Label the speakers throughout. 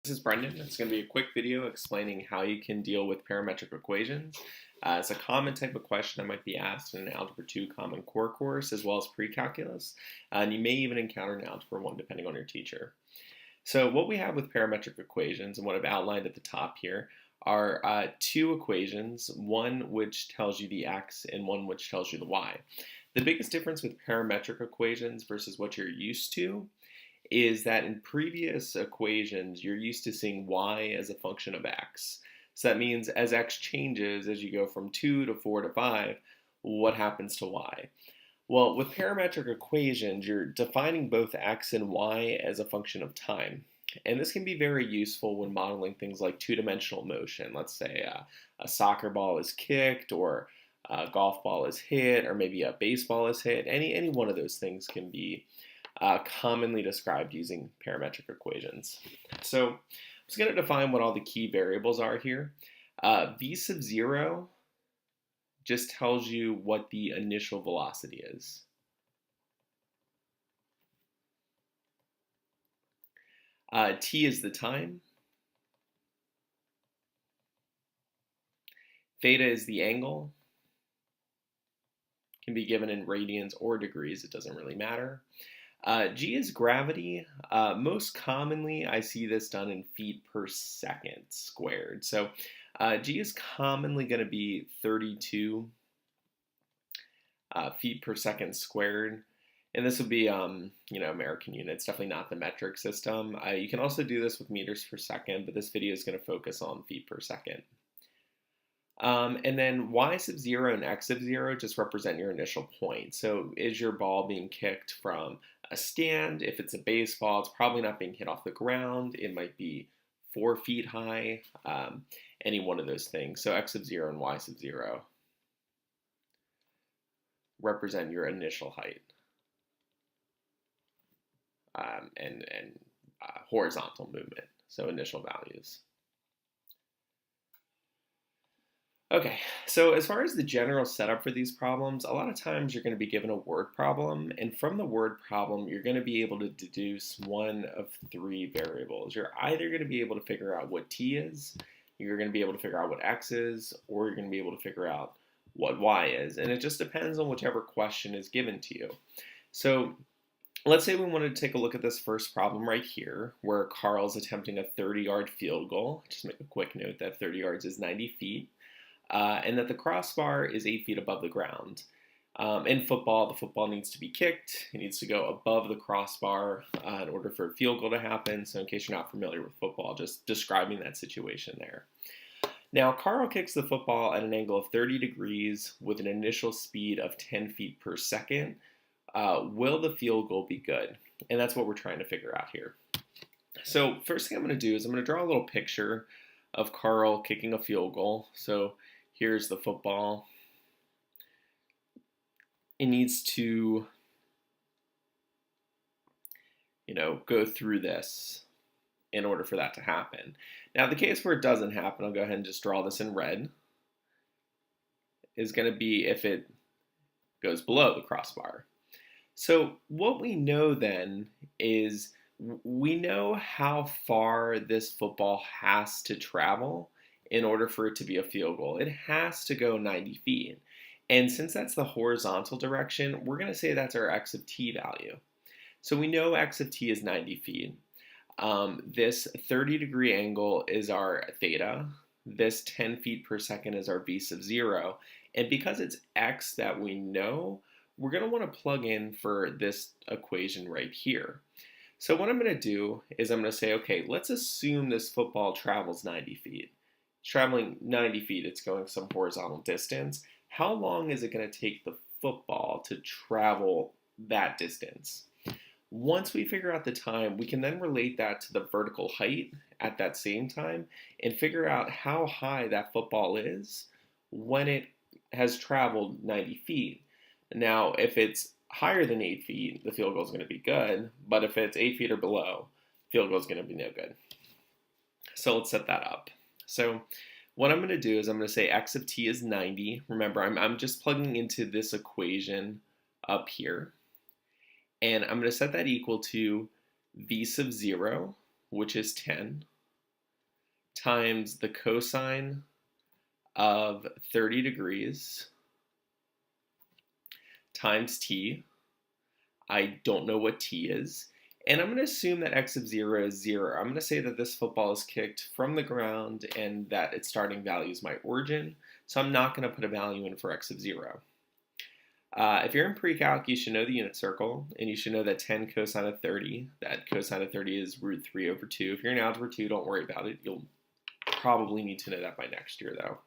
Speaker 1: This is Brendan. It's going to be a quick video explaining how you can deal with parametric equations. It's a common type of question that might be asked in an Algebra 2 Common Core course as well as pre-calculus, and you may even encounter an Algebra 1 depending on your teacher. So what we have with parametric equations and what I've outlined at the top here are two equations, one which tells you the x and one which tells you the y. The biggest difference with parametric equations versus what you're used to is that in previous equations, you're used to seeing y as a function of x. So that means as x changes, as you go from 2 to 4 to 5, what happens to y? Well, with parametric equations, you're defining both x and y as a function of time. And this can be very useful when modeling things like two-dimensional motion. Let's say a soccer ball is kicked, or a golf ball is hit, or maybe a baseball is hit. Any one of those things can be commonly described using parametric equations. So I'm just going to define what all the key variables are here. V sub 0 just tells you what the initial velocity is. T is the time. Theta is the angle. Can be given in radians or degrees, it doesn't really matter. G is gravity. Most commonly, I see this done in feet per second squared. So G is commonly going to be 32 feet per second squared. And this would be, American units, definitely not the metric system. You can also do this with meters per second, but this video is going to focus on feet per second. And then y sub 0 and x sub 0 just represent your initial point. So is your ball being kicked from a stand? If it's a baseball, it's probably not being hit off the ground. It might be 4 feet high, any one of those things. So x sub 0 and y sub 0 represent your initial height and horizontal movement, so initial values. Okay, so as far as the general setup for these problems, a lot of times you're going to be given a word problem, and from the word problem, you're going to be able to deduce one of 3 variables. You're either going to be able to figure out what t is, you're going to be able to figure out what x is, or you're going to be able to figure out what y is, and it just depends on whichever question is given to you. So let's say we wanted to take a look at this first problem right here, where Carl's attempting a 30-yard field goal. Just make a quick note that 30 yards is 90 feet. And that the crossbar is 8 feet above the ground. In football, the football needs to be kicked. It needs to go above the crossbar in order for a field goal to happen. So in case you're not familiar with football, just describing that situation there. Now, Carl kicks the football at an angle of 30 degrees with an initial speed of 10 feet per second. Will the field goal be good? And that's what we're trying to figure out here. So first thing I'm going to do is I'm going to draw a little picture of Carl kicking a field goal. So here's the football. It needs to, go through this in order for that to happen. Now, the case where it doesn't happen, I'll go ahead and just draw this in red, is going to be if it goes below the crossbar. So what we know then is we know how far this football has to travel in order for it to be a field goal. It has to go 90 feet. And since that's the horizontal direction, we're going to say that's our x of t value. So we know x of t is 90 feet. This 30-degree angle is our theta. This 10 feet per second is our v sub 0. And because it's x that we know, we're going to want to plug in for this equation right here. So what I'm going to do is I'm going to say, okay, let's assume this football travels 90 feet. It's traveling 90 feet, it's going some horizontal distance. How long is it going to take the football to travel that distance? Once we figure out the time, we can then relate that to the vertical height at that same time and figure out how high that football is when it has traveled 90 feet. Now, if it's higher than 8 feet, the field goal is going to be good, but if it's 8 feet or below, field goal is going to be no good. So let's set that up. So what I'm going to do is I'm going to say x of t is 90. Remember, I'm just plugging into this equation up here, and I'm going to set that equal to v sub 0, which is 10, times the cosine of 30 degrees times t. I don't know what t is. And I'm going to assume that x of 0 is 0. I'm going to say that this football is kicked from the ground and that its starting value is my origin. So I'm not going to put a value in for x of 0. If you're in pre-calc, you should know the unit circle, and you should know that 10 cosine of 30, that cosine of 30 is root 3 over 2. If you're in algebra 2, don't worry about it. You'll probably need to know that by next year, though.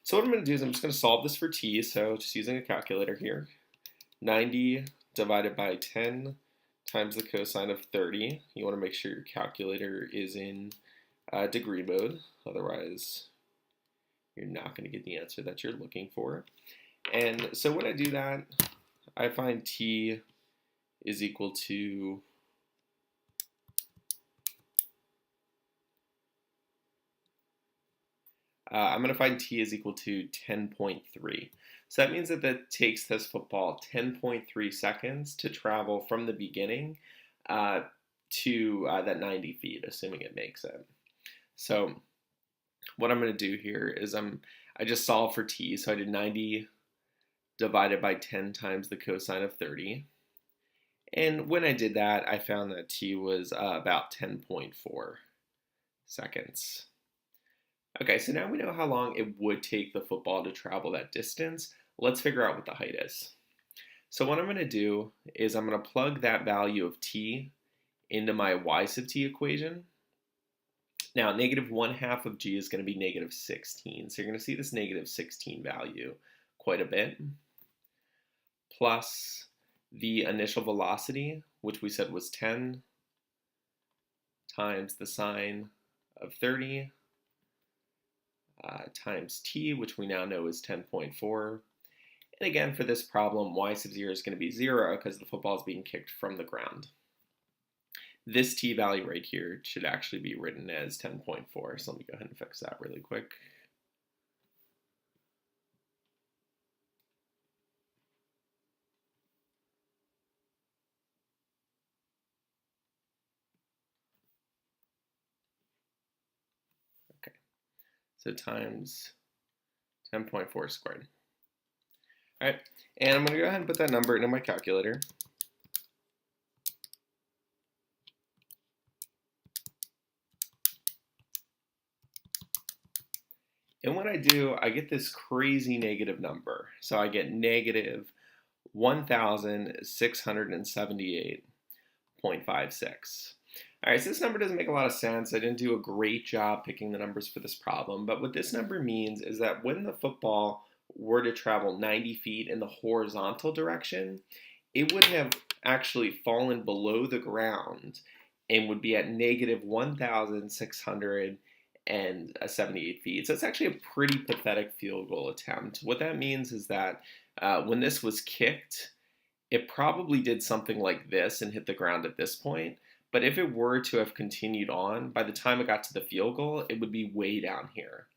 Speaker 1: So what I'm going to do is I'm just going to solve this for t, so just using a calculator here. 90 divided by 10 times the cosine of 30. You want to make sure your calculator is in degree mode, otherwise you're not going to get the answer that you're looking for. And so when I do that, I find t is equal to I'm going to find t is equal to 10.3. So that means that that takes this football 10.3 seconds to travel from the beginning to that 90 feet, assuming it makes it. So what I'm going to do here is I just solved for t, so I did 90 divided by 10 times the cosine of 30. And when I did that, I found that t was about 10.4 seconds. Okay, so now we know how long it would take the football to travel that distance. Let's figure out what the height is. So what I'm going to do is I'm going to plug that value of t into my y sub t equation. Now, negative 1/2 of g is going to be negative 16. So you're going to see this negative 16 value quite a bit. Plus the initial velocity, which we said was 10, times the sine of 30, times t, which we now know is 10.4. And again, for this problem, y sub 0 is going to be 0 because the football is being kicked from the ground. This t value right here should actually be written as 10.4. So let me go ahead and fix that really quick. Okay, so times 10.4 squared. All right, and I'm going to go ahead and put that number into my calculator. And when I do, I get this crazy negative number. So I get negative 1,678.56. All right, so this number doesn't make a lot of sense. I didn't do a great job picking the numbers for this problem, but what this number means is that when the football were to travel 90 feet in the horizontal direction, it would have actually fallen below the ground and would be at negative 1,678 feet. So it's actually a pretty pathetic field goal attempt. What that means is that when this was kicked, it probably did something like this and hit the ground at this point. But if it were to have continued on, by the time it got to the field goal, it would be way down here.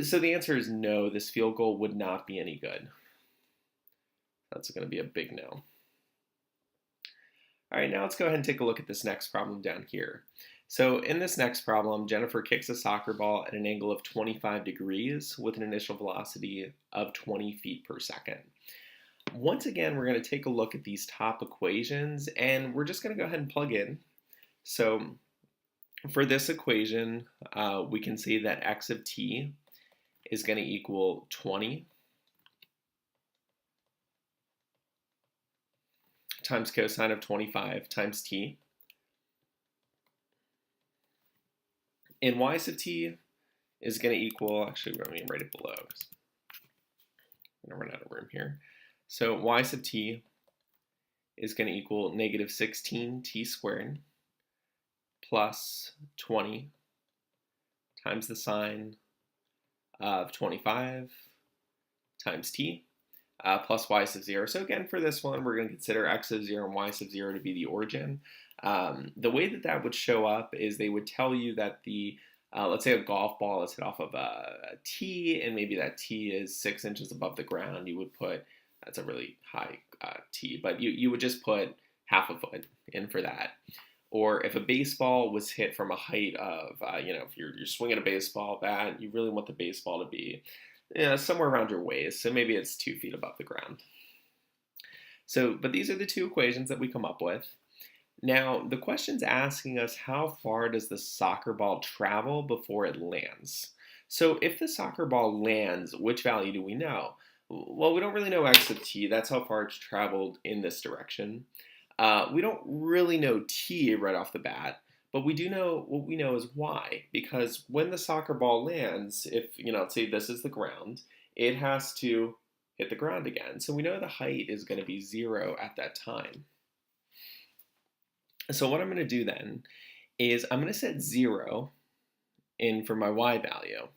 Speaker 1: So the answer is no, this field goal would not be any good. That's going to be a big no. All right, now let's go ahead and take a look at this next problem down here. So in this next problem, Jennifer kicks a soccer ball at an angle of 25 degrees with an initial velocity of 20 feet per second. Once again, we're going to take a look at these top equations, and we're just going to go ahead and plug in. So for this equation, we can see that x of t is going to equal 20 times cosine of 25 times t. And y sub t is going to equal, actually, let me write it below. I'm going to run out of room here. So y sub t is going to equal negative 16t squared plus 20 times the sine of 25 times t plus y sub 0. So again, for this one, we're going to consider x sub 0 and y sub 0 to be the origin. The way that that would show up is they would tell you that the let's say a golf ball is hit off of a tee, and maybe that tee is 6 inches above the ground. You would put, that's a really high tee, but you would just put half a foot in for that. Or if a baseball was hit from a height of, if you're swinging a baseball bat, you really want the baseball to be somewhere around your waist. So maybe it's 2 feet above the ground. So, but these are the two equations that we come up with. Now, the question's asking us how far does the soccer ball travel before it lands? So if the soccer ball lands, which value do we know? Well, we don't really know x of t. That's how far it's traveled in this direction. We don't really know t right off the bat, but we do know what we know is y, because when the soccer ball lands, if, let's say this is the ground, it has to hit the ground again. So we know the height is going to be 0 at that time. So what I'm going to do then is I'm going to set 0 in for my y value.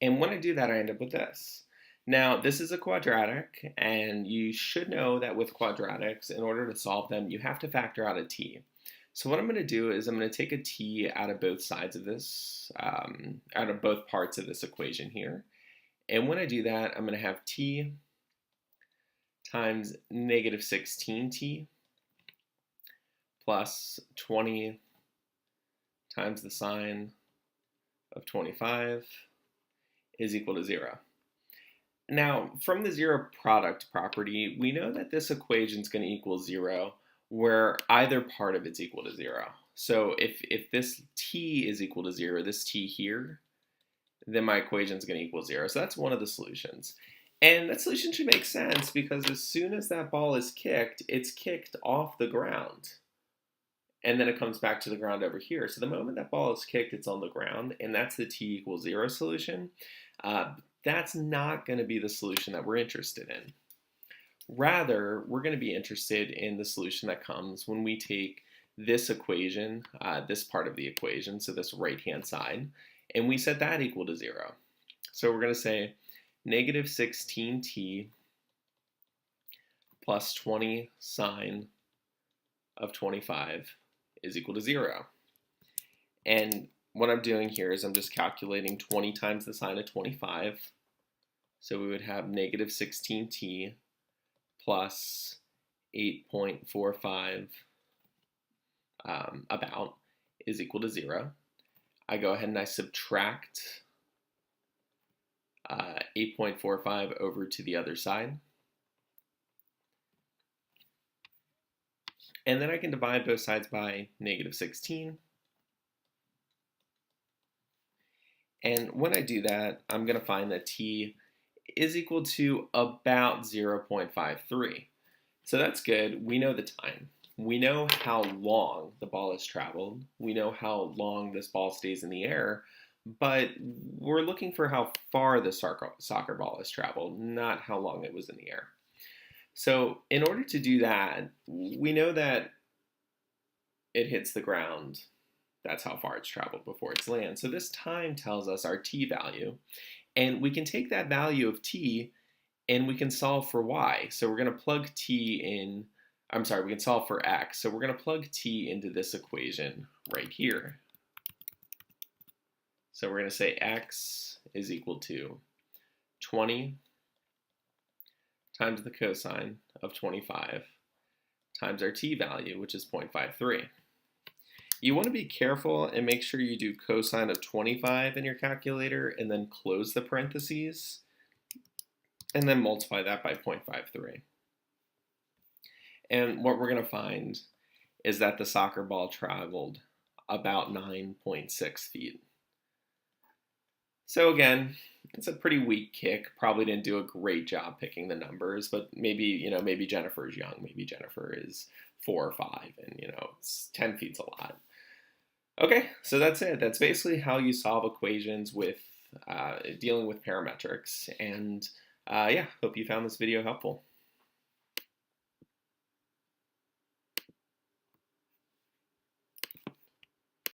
Speaker 1: And when I do that, I end up with this. Now, this is a quadratic, and you should know that with quadratics, in order to solve them, you have to factor out a t. So what I'm going to do is I'm going to take a t out of both sides of this, out of both parts of this equation here. And when I do that, I'm going to have t times negative 16t plus 20 times the sine of 25 is equal to 0. Now, from the zero product property, we know that this equation is going to equal 0 where either part of it's equal to 0. So if this t is equal to 0, this t here, then my equation is going to equal 0. So that's one of the solutions. And that solution should make sense because as soon as that ball is kicked, it's kicked off the ground. And then it comes back to the ground over here. So the moment that ball is kicked, it's on the ground, and that's the t equals 0 solution. That's not going to be the solution that we're interested in. Rather, we're going to be interested in the solution that comes when we take this equation, this part of the equation, so this right-hand side, and we set that equal to 0. So we're going to say negative 16t plus 20 sine of 25 is equal to 0. And what I'm doing here is I'm just calculating 20 times the sine of 25. So we would have negative 16t plus 8.45 about is equal to 0. I go ahead and I subtract 8.45 over to the other side. And then I can divide both sides by negative 16. And when I do that, I'm going to find that t is equal to about 0.53. So that's good. We know the time. We know how long the ball has traveled. We know how long this ball stays in the air, but we're looking for how far the soccer ball has traveled, not how long it was in the air. So in order to do that, we know that it hits the ground. That's how far it's traveled before it's land. So this time tells us our t value. And we can take that value of t and we can solve for y. So we're going to plug t in, we can solve for x. So we're going to plug t into this equation right here. So we're going to say x is equal to 20 times the cosine of 25 times our t value, which is 0.53. You want to be careful and make sure you do cosine of 25 in your calculator and then close the parentheses and then multiply that by 0.53. And what we're going to find is that the soccer ball traveled about 9.6 feet. So again, it's a pretty weak kick. Probably didn't do a great job picking the numbers, but maybe, maybe Jennifer is young. Maybe Jennifer is 4 or 5 and, 10 feet's a lot. Okay, so that's it. That's basically how you solve equations with dealing with parametrics. And yeah, hope you found this video helpful.